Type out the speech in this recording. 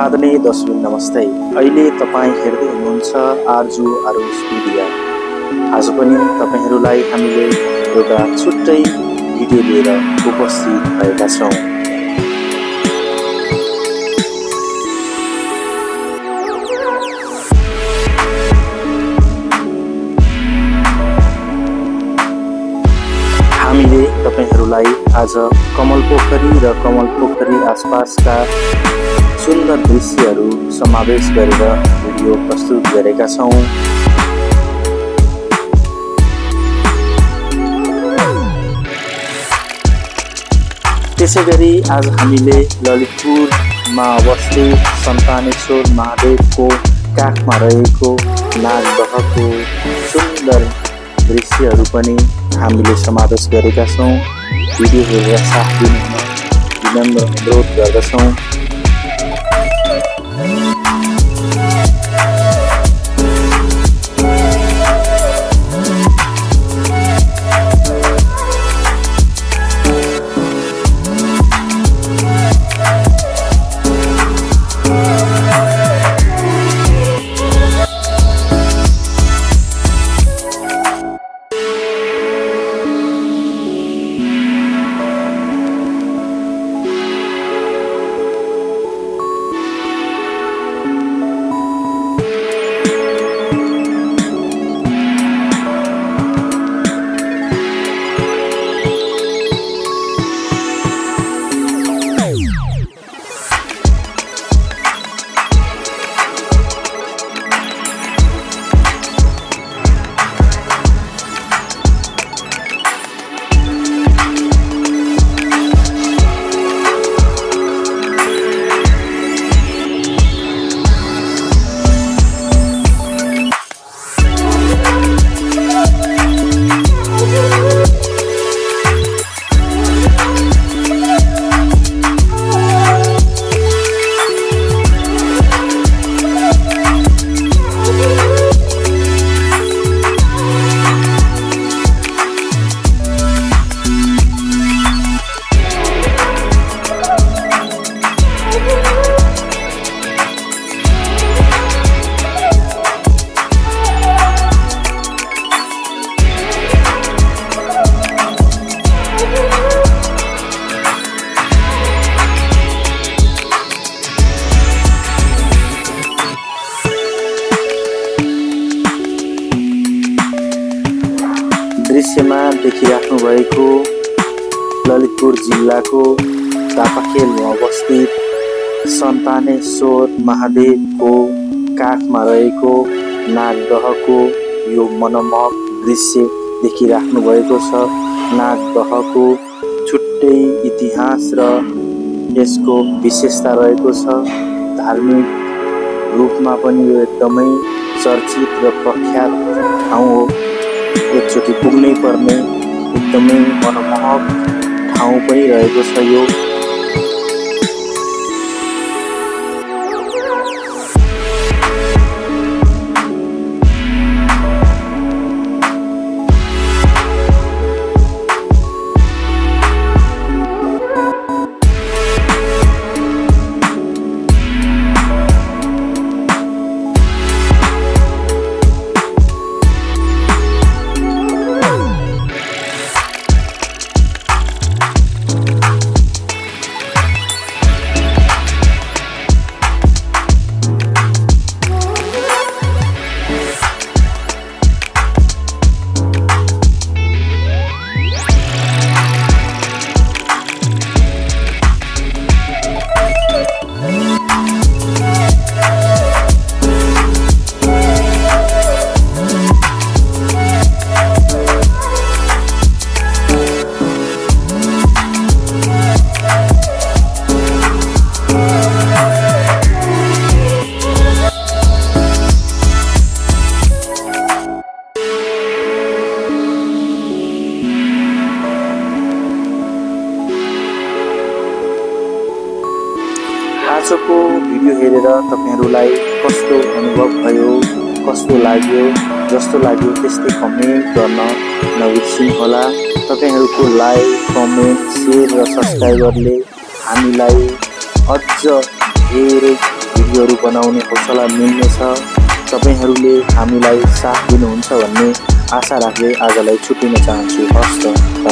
आदरणीय दर्शक नमस्ते। अहिले तपाईं हेर्दै हुनुहुन्छ आरजु आरुस मिडिया। आज पनि तपाईहरुलाई हामीले एउटा छुट्टै भिडियो लिएर उपस्थित भएका छौं। हामीले तपाईहरुलाई आज कमलपोखरी र कमलपोखरी आसपासका सुन्दर दृश्यहरू समावेश गरेर भिडियो प्रस्तुत गरेका छौं। त्यसैगरी आज हामीले ललितपुरमा अवस्थित सन्तानेश्वर महादेवको काखमा रहेको नागदहको सुन्दर दृश्यहरू पनि हामीले समावेश गरेका छौं। भिडियो हेरेर साथ दिनुहुन विनम्र अनुरोध गर्दछौं। दृश्यमा देखिराख्नु भएको ललितपुर जिल्लाको दापाखेलमा अवस्थित सन्तानेश्वर महादेवको काखमा रहेको नागदहको यो मनमोहक दृश्य देखिराख्नु भएको छ। नागदहको छुट्टै इतिहास र यसको विशेषता रहेको छ। धार्मिक रूपमा पनि यो एकदमै चर्चित र प्रख्यात ठाउँ हो। एकचोटि पुग्नै पर्ने एकदमै मनमोहक ठाउँ पनि रहेको छ यो। आजको भिडियो हेरेर तपाईहरुलाई कस्तो अनुभव भयो, कस्तो लाग्यो, जस्तो लाग्यो त्यस्तै कमेन्ट गर्न नबिर्सिनुहोला। तपाईहरुको लाइक, कमेन्ट, शेयर र सब्स्क्राइबरले हामीलाई अझ धेरै भिडियोहरू बनाउने हौसला मिल्नेछ। तपाईहरूले हामीलाई साथ दिनुहुन्छ भन्ने आशा राख्दै आजलाई छुट्टिन चाहन्छु। हस्त।